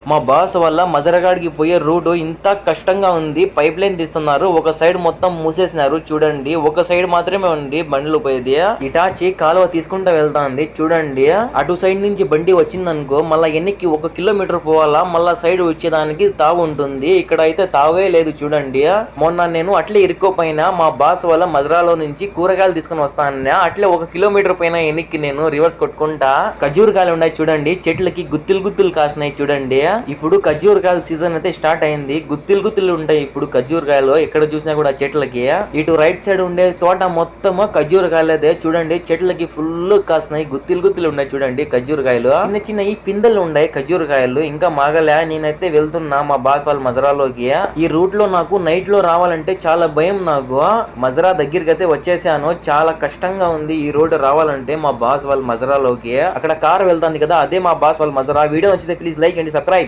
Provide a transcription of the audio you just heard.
మా బాస్ వల్ల మజరగాడికి పోయే రూట్ ఇంత కష్టంగా ఉంది. పైప్ లైన్ తీస్తున్నారు, ఒక సైడ్ మొత్తం మూసేసినారు చూడండి, ఒక సైడ్ మాత్రమే ఉంది బండ్లు పోయేది. ఇటాచి కాలువ తీసుకుంటా వెళ్తాంది చూడండి. అటు సైడ్ నుంచి బండి వచ్చిందనుకో మళ్ళా ఎన్నికి 1 కిలోమీటర్ పోవాలా, మళ్ళా సైడ్ వచ్చేదానికి తావు ఉంటుంది. ఇక్కడ అయితే తావే లేదు చూడండి. మొన్న నేను అట్లే ఇరుక్కోపోయినా, మా బాస్ వల్ల మజరాలో నుంచి కూరగాయలు తీసుకుని వస్తాను. అట్లే 1 కిలోమీటర్ పైన ఎన్నికి నేను రివర్స్ కొట్టుకుంటా. ఖజూరకాయలు ఉన్నాయి చూడండి, చెట్లకి గుత్తులు కాసినాయి చూడండి. ఇప్పుడు ఖజూరకాయల సీజన్ అయితే స్టార్ట్ అయింది. గుత్తులు ఉంటాయి ఇప్పుడు ఖజూరకాయలు ఎక్కడ చూసినా కూడా చెట్లకి. ఇటు రైట్ సైడ్ ఉండే తోట మొత్తం ఖజూరకాయలు అయితే చూడండి, చెట్లకి ఫుల్ కాస్తున్నాయి, గుత్తులు ఉన్నాయి చూడండి ఖజూరకాయలు. చిన్న ఈ పిందెలు ఉన్నాయి ఖజూరకాయలు, ఇంకా మాగలే. నేనైతే వెళ్తున్నా మా బాస్ వాళ్ళ మజరాలోకి. ఈ రూట్ లో నాకు నైట్ లో రావాలంటే చాలా భయం నాకు. మజరా దగ్గరికి అయితే వచ్చేసాను, చాలా కష్టంగా ఉంది ఈ రోడ్ రావాలంటే మా బాస్ వాళ్ళ మజరాలోకి. అక్కడ కార్ వెళ్తాంది కదా, అదే మా బాస్ వాళ్ళ మజరా. వీడియో నచ్చితే ప్లీజ్ లైక్ అండ్ సబ్స్క్రైబ్.